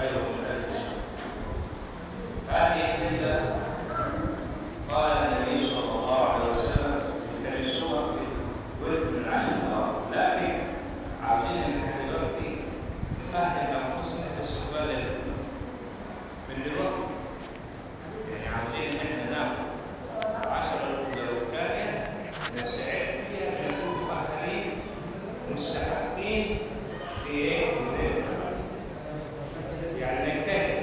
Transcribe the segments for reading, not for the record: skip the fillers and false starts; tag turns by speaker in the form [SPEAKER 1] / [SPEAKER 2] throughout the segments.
[SPEAKER 1] خير من ألف شهر. هذه الليلة قال النبي صلى الله عليه وسلم التمسوها في وتر العشر الأواخر، لكن عاوزين ان احنا دلوقتي نفهم انفسنا باستقبال من دلوقتي، يعني عاوزين ان احنا ناخد 10 الثانية نستعد فيها لنكون مؤهلين مستحقين لايه؟ يعني نجتهد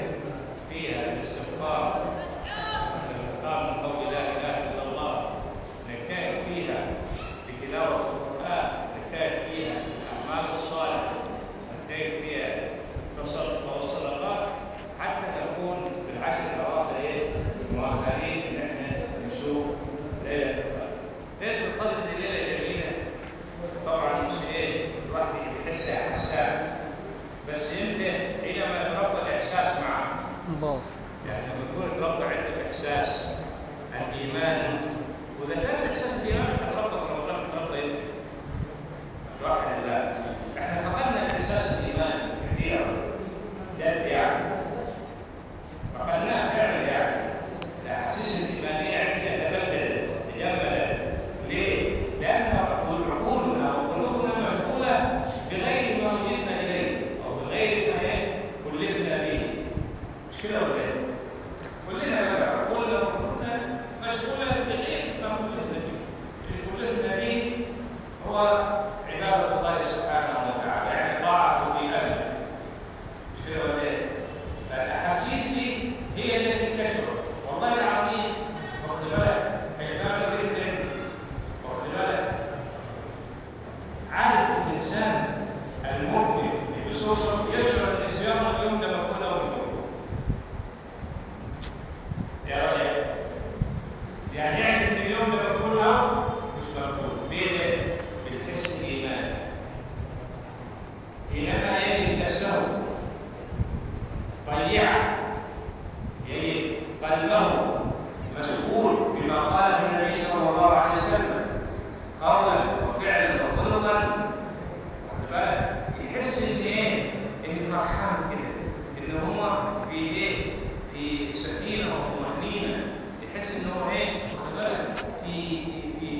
[SPEAKER 1] فيها الاستغفار من قول لا اله الا الله، نجتهد فيها بتلاوه القران، نجتهد فيها الاعمال الصالحه، نجتهد فيها والصدقات، حتى تكون في العشر الاواخر مؤهلين ان احنا نشوف ليله القدر. ليله القدر دي ليله جميله طبعا، مش الواحد بيحسها حسان، بس امتى؟ حينما يتربى الاحساس معه الله، يعني لما يكون يتربى عندك احساس الايمان، واذا كان احساس الايمان مش هتربى في رمضان، تربى امتى؟ توحد الله. احنا فقدنا احساس الايمان كثيرا جد، يعني فقدناه فعلا، يعني الاحاسيس الايمانيه عندنا تبدلت تجمدت. ليه؟ لان عقولنا وقلوبنا مشغوله بغير ما وجدنا اليه او بغير ما كلفنا به. مش كده ولا ايه؟ كلنا بقى عقولنا وقلوبنا مشغوله بغير ما كلفنا به. اللي كلفنا به هو عباده الله سبحانه وتعالى، يعني طاعته في امره. مش كده ولا ايه؟ فالاحاسيس دي هي التي تشعر. والله العظيم واخد بالك اجمال جدا، واخد بالك عارف الانسان المؤمن يشعر ان صيام اليوم ده مقبول او مش مقبول. يا راجل يعني يعرف ان اليوم ده مقبول او مش مقبول. ليه؟ بالحس الايماني. حينما يجد نفسه ضيع، يجد قلبه مشغول بما قاله النبي صلى الله عليه وسلم قولا وفعلا وخلقا، واخد بالك يحس ان ان فرحان كده، ان هو في في سكينه وطمانينه، يحس ان هو واخد بالك في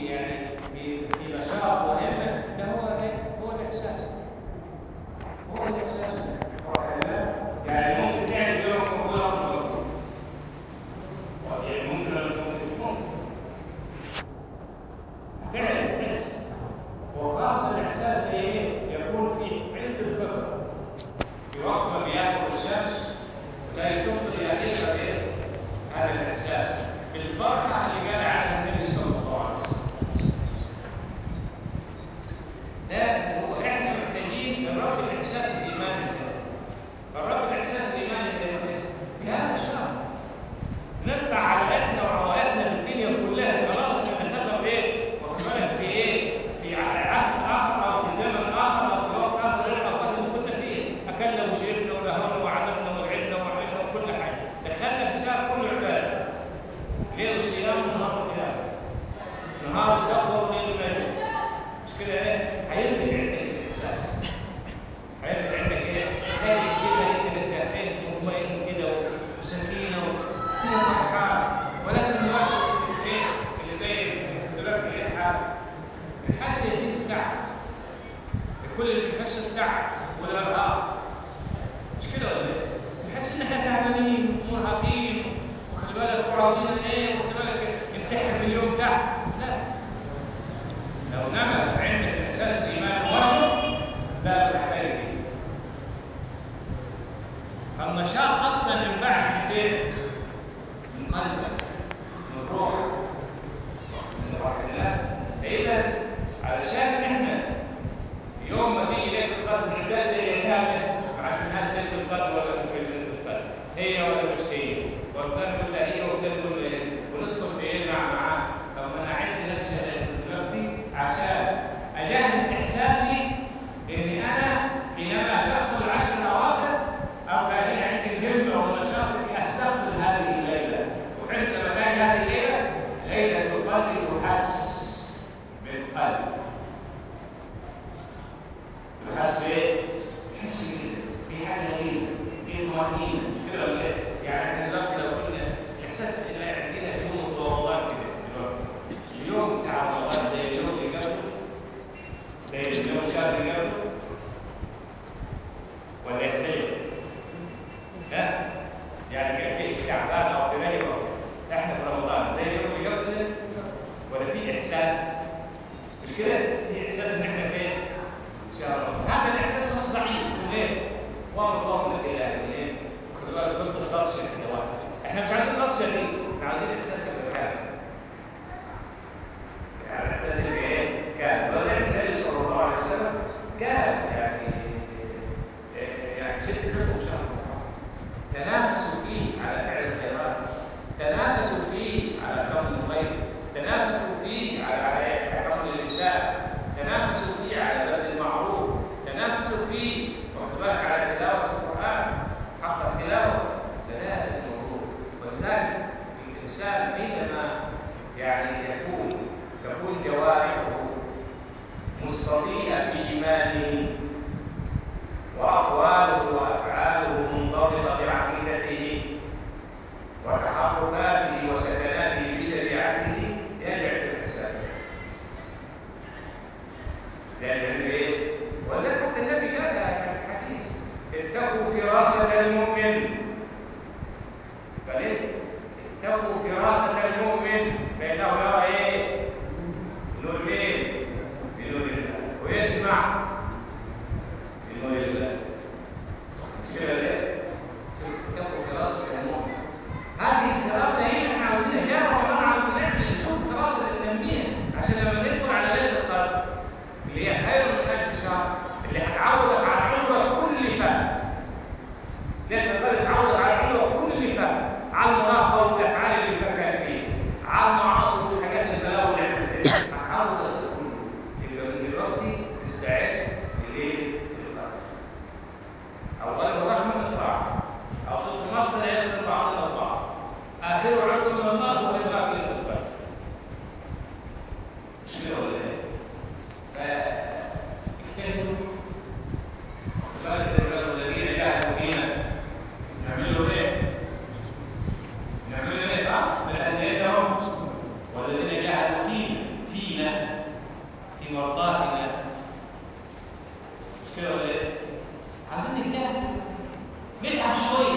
[SPEAKER 1] يعني في نشاط وهمه. ده هو الاحساس، هو الاحساس. يعني ممكن تعمل يوم مقبول او مش مقبول، يعني ممكن ولا ممكن فعلا تحس. وخاصه الاحساس يكون في عند الفطر، في وقت ما بياكل الشمس وتالي تفطر يشعر هذا الاحساس بالفرحه اللي قال عنها النبي صلى الله عليه وسلم. ده هو احنا محتاجين نربي الاحساس الايماني ده. فالرب الاحساس الايماني في هذا الشهر نقطع علاقتنا وعوائدنا بالدنيا كلها. خلاص احنا دخلنا واخد بالك في عهد اخر او في زمن اخر او في وقت اخر غير الاوقات اللي كنا فيه. اكلنا وشربنا ولهونا وعملنا ولعبنا وعملنا وكل حاجه، دخلنا بسبب كل عباده. ليل الصيام ونهار القيام، نهار التقوى وليل المجد. مش كده هينبت عندك الاحساس، هينبت عندك هذه الشيء اللي انت بتعمله مطمئن كده وسكينه وكده فرحان. ولكن الواحد اللي باين دلوقتي الحادثه يزيد التعب، الكل اللي بيحس بالتعب والارهاق. مش كده ولا ايه؟ بنحس ان احنا تعبانين ومرهقين، وخلي بالك وعاوزين وخلي بالك نمتحن في اليوم ده. لا، لو نمت عندك الاساس الايمان مباشر لا تحتاج اليه. النشاط اصلا ينبعث من فين؟ من قلبك، من روحك، من روح الله. اذا علشان احنا يوم ما تيجي ليله القدر نبدا زي كامل عشان الناس ليله القدر ولا مش ليله القدر، هي ولا مش هي، والثاني ولا هي والثالث ولا هي، وندخل في مع طب انا عندي نفسي دلوقتي عشان اجهز احساسي اني انا حينما ادخل العشر الاواخر ابقى هنا عندي الهمه والنشاط اني استقبل هذه الليله. وعندما تاتي هذه الليله ليله القدر تحس بالقلب، تحس بايه؟ تحس في حاجه غريبه، في طمأنينة، مش كده ولا إيه؟ يعني احنا دلوقتي لو قلنا إحساس إن عندنا يوم رمضان كده دلوقتي، اليوم بتاع رمضان زي اليوم اللي قبله، زي اليوم الشهر اللي قبله، ولا يختلف؟ لا، يعني كان في شعبان أو في رجب احنا في رمضان زي اليوم اللي قبله، ولا في إحساس؟ مش كده؟ في إحساس إن احنا فين؟ شهر رمضان. هذا الإحساس بس ضعيف وغير ومضمن كده يعني ايه؟ خلي بالك قلت لفظه كده واحد. احنا مش عايزين لفظه دي، احنا عايزين احساس الكامل. يعني احساس الايه؟ كامل. ولكن النبي صلى الله عليه وسلم كان يعني ست منهم شهر رمضان. تنافسوا فيه على فعل الخيرات، تنافسوا فيه على كون الخير، تنافسوا فيه على كون النساء، تنافسوا فيه على بذل المعروف، تنافسوا فيه واخد بالك على تلاوه القران حق التلاوه. فلا الموضوع. ولذلك الانسان حينما يعني تكون جوارحه مستضيئه بايمانه واقواله وافعاله منضبطه بعقيدته وتحركاته وسكناته بشريعته، يرجع الاحساس. لأن إيه؟ ولذلك حتى النبي قالها في الحديث: اتقوا فراسة المؤمن. قال إيه؟ اتقوا فراسة المؤمن فإنه يرى إيه؟ بنور مين؟ بنور الله، ويسمع بنور الله. مش كده ليه؟ شوف، اتقوا فراسة المؤمن. هذه الفراسة هي اللي احنا عاوزينها. يا رمضان عاوزين نعمل نشوف فراسة التنمية عشان لما ندخل على ليلة القدر اللي هي خير من 1000 شهر، اللي هتعودك على عمرك كل فم. ليلة القدر تعودك على عمرك كل فم، على المراقبة والأفعال اللي فكرت فيه، على المعاصي والحاجات البلاوي اللي عملتها، هتعودك على كله. يبقى من دلوقتي تستعد لليلة القدر. أوله رحمة راحة، أوسطه مغفرة يغفر بعضنا البعض، آخره عقب من الله وإدراك ليلة القدر. مش كده ولا إيه؟ فاجتهدوا. الذين جاهدوا فينا نعملوا ايه؟ نعملوا ايه صح؟ بأهديتهم. والذين جاهدوا فينا في مرضاتنا. مش كده ولا ايه؟ عايزين نجتهد، نتعب شويه